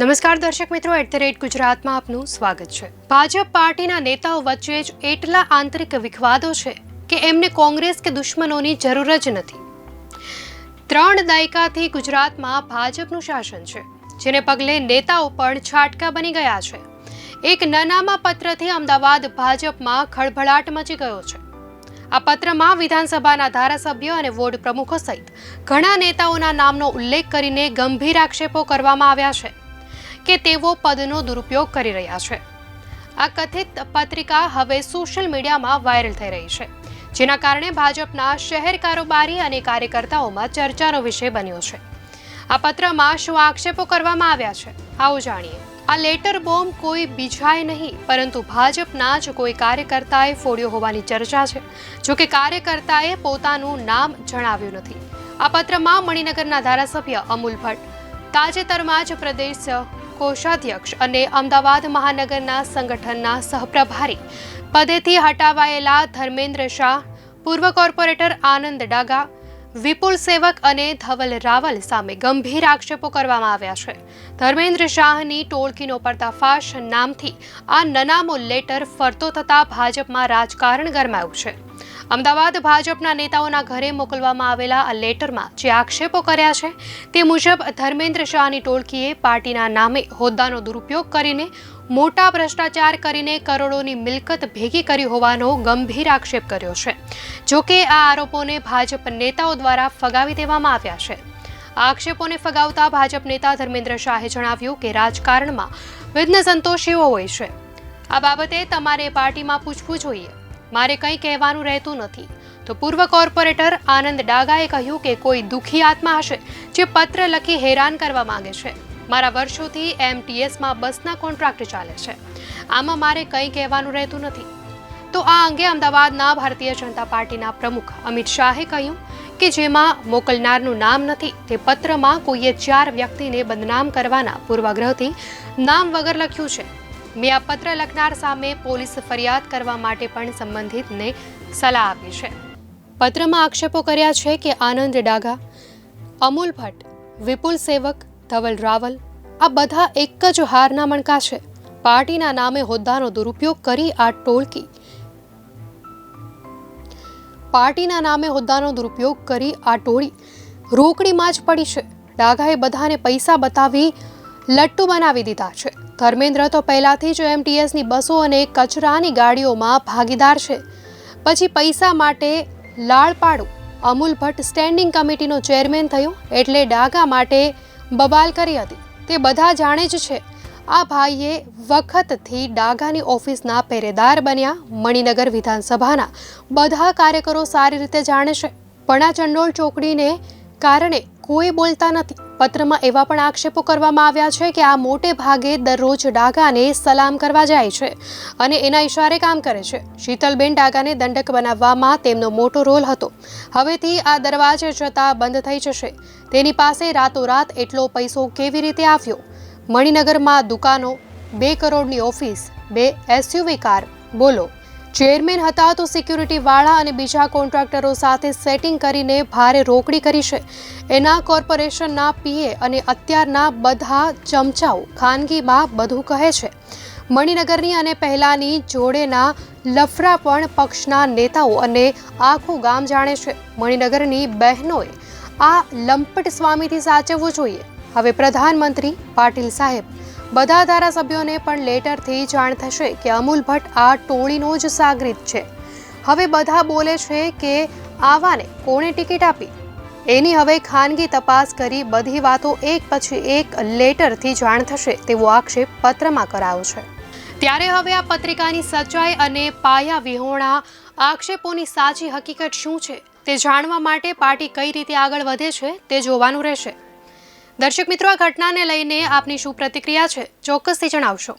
નમસ્કાર દર્શક મિત્રો, @ગુજરાતમાં આપનું સ્વાગત છે। ભાજપ પાર્ટીના નેતાઓ વચ્ચે જ એટલા આંતરિક વિખવાદો છે કે એમને કોંગ્રેસ કે દુશ્મનોની જરૂર જ નથી। 3 દાયકાથી ગુજરાતમાં ભાજપનું શાસન છે, જેને પગલે નેતાઓ પણ છાટકા બની ગયા છે। એક નાનામાં પત્રથી અમદાવાદ ભાજપમાં ખળભળાટ મચી ગયો છે। આ પત્રમાં વિધાનસભાના ધારાસભ્ય અને વોર્ડ પ્રમુખો સહિત ઘણા નેતાઓના નામનો ઉલ્લેખ કરીને ગંભીર આક્ષેપો કરવામાં આવ્યા છે કે તેઓ પદનો દુરુપયોગ કરી રહ્યા છે। આ કથિત પત્રિકા હવે સોશિયલ મીડિયામાં વાયરલ થઈ રહી છે, જેના કારણે ભાજપના શહેર કારોબારી અને કાર્યકર્તાઓમાં ચર્ચાનો વિષય બન્યો છે। આ પત્રમાં શું આક્ષેપો કરવામાં આવ્યા છે, આવો જાણીએ। આ લેટર બોમ્બ કોઈ બીજાએ નહીં પરંતુ ભાજપના જ કોઈ કાર્યકર્તાએ ફોડ્યો હોવાની ચર્ચા છે। જો કે કાર્યકર્તાએ પોતાનું નામ જણાવ્યું નથી। આ પત્રમાં મણિનગરના ધારાસભ્ય અમૂલ ભટ્ટ, તાજેતરમાં જ પ્રદેશ કોષાધ્યક્ષ અને અમદાવાદ મહાનગરના સંગઠનના સહપ્રભારી પદેથી હટાવાયેલા ધર્મેન્દ્ર શાહ, પૂર્વ કોર્પોરેટર આનંદ ડાગા, વિપુલ સેવક અને ધવલ રાવલ સામે ગંભીર આક્ષેપો કરવામાં આવ્યા છે। ધર્મેન્દ્ર શાહની ટોળકીનો પર્દાફાશ નામથી આ નનામો લેટર ફરતો થતા ભાજપમાં રાજકારણ ગરમાયું છે। અમદાવાદ ભાજપના નેતાઓના ઘરે મોકલવામાં આવેલા આ લેટરમાં જે આક્ષેપો કર્યા છે તે મુજબ ધર્મેન્દ્ર શાહની ટોળકીએ પાર્ટીના નામે હોદ્દાનો દુરુપયોગ કરીને મોટા ભ્રષ્ટાચાર કરીને કરોડોની મિલકત ભેગી કરી હોવાનો ગંભીર આક્ષેપ કર્યો છે। જો કે આ આરોપોને ભાજપ નેતાઓ દ્વારા ફગાવી દેવામાં આવ્યા છે। આ આક્ષેપોને ફગાવતા ભાજપ નેતા ધર્મેન્દ્ર શાહે જણાવ્યું કે રાજકારણમાં વિઘ્ન સંતોષીઓ હોય છે। આ બાબતે તમારે પાર્ટીમાં પૂછવું જોઈએ, મારે કંઈ કહેવાનું રહેતું નથી। તો પૂર્વ કોર્પોરેટર આનંદ ડાગાએ કહ્યું કે કોઈ દુઃખી આત્મા હશે જે પત્ર લખી હેરાન કરવા માંગે છે। મારા વર્ષોથી MTSમાં બસના કોન્ટ્રાક્ટ ચાલે છે, આમાં મારે કંઈ કહેવાનું રહેતું નથી। તો આ અંગે અમદાવાદના ભારતીય જનતા પાર્ટીના પ્રમુખ અમિત શાહે કહ્યું કે જેમાં મોકલનારનું નામ નથી તે પત્રમાં કોઈએ 4 વ્યક્તિને બદનામ કરવાના પૂર્વાગ્રહથી નામ વગર લખ્યું છે। મેં આ પત્ર લખનાર સામે પોલીસ ફરિયાદ કરવા માટે પણ સંબંધિતને સલાહ આપી છે। પત્રમાં આક્ષેપો કર્યા છે કે આનંદ ડાગા, અમૂલ ભટ્ટ, વિપુલ સેવક, ધવલ રાવલ આ બધા એક જ હારના મણકા છે। પાર્ટીના નામે હોદ્દાનો દુરુપયોગ કરી આ ટોળી રોકડીમાં જ પડી છે। ડાગાએ બધાને પૈસા બતાવી લટ્ટુ બનાવી દીધા છે। ધર્મેન્દ્ર તો પહેલાથી જ MTSની બસો અને કચરાની ગાડીઓમાં ભાગીદાર છે, પછી પૈસા માટે લાળ પાડું। અમૂલ ભટ્ટ સ્ટેન્ડિંગ કમિટીનો ચેરમેન થયો એટલે ડાગા માટે બબાલ કરી હતી, તે બધા જાણે જ છે। આ ભાઈએ વખતથી ડાગાની ઓફિસના પહેરેદાર બન્યા। મણિનગર વિધાનસભાના બધા કાર્યકરો સારી રીતે જાણે છે, પણ આ ચંડોળ ચોકડીને કારણે કોઈ બોલતા નથી। પત્રમાં એવા પણ આક્ષેપો કરવામાં આવ્યા છે કે આ મોટે ભાગે દરરોજ ડાગાને સલામ કરવા જાય છે અને એના ઇશારે કામ કરે છે। શીતલબેન ડાગાને દંડક બનાવવામાં તેમનો મોટો રોલ હતો। હવેથી આ દરવાજે જતા બંધ થઈ જશે। તેની પાસે રાતોરાત એટલો પૈસો કેવી રીતે આવ્યો? મણિનગરમાં દુકાનો, 2 કરોડની ઓફિસ, 2 SUV કાર, બોલો। ચેરમેન હતા તો સિક્યુરિટીવાળા અને બીજા કોન્ટ્રાક્ટરો સાથે સેટિંગ કરીને ભારે રોકડી કરી છે। એના કોર્પોરેશનના PA અને અત્યારના બધા ચમચાઓ ખાનગીમાં બધું કહે છે। મણિનગરની અને પહેલાની જોડેના લફરા પણ પક્ષના નેતાઓ અને આખું ગામ જાણે છે। મણિનગરની બહેનોએ આ લંપટ સ્વામીથી સાચવવું જોઈએ। હવે પ્રધાનમંત્રી પાટીલ સાહેબ, બધા ધારાસભ્યોને પણ લેટરથી જાણ થશે કે અમૂલ ભટ્ટ આ ટોળીનો જ સાગરીત છે। હવે બધા બોલે છે કે આવાને કોણે ટિકિટ આપી, એની હવે ખાનગી તપાસ કરી બધી વાતો એક પછી એક લેટરથી જાણ થશે તેવો આક્ષેપ પત્રમાં કરાયો છે। ત્યારે હવે આ પત્રિકાની સચ્ચાઈ અને પાયા વિહોણા આક્ષેપોની સાચી હકીકત શું છે તે જાણવા માટે પાર્ટી કઈ રીતે આગળ વધે છે તે જોવાનું રહેશે। દર્શક મિત્રો, આ ઘટનાને લઈને આપની શું પ્રતિક્રિયા છે, ચોક્કસથી જણાવશો।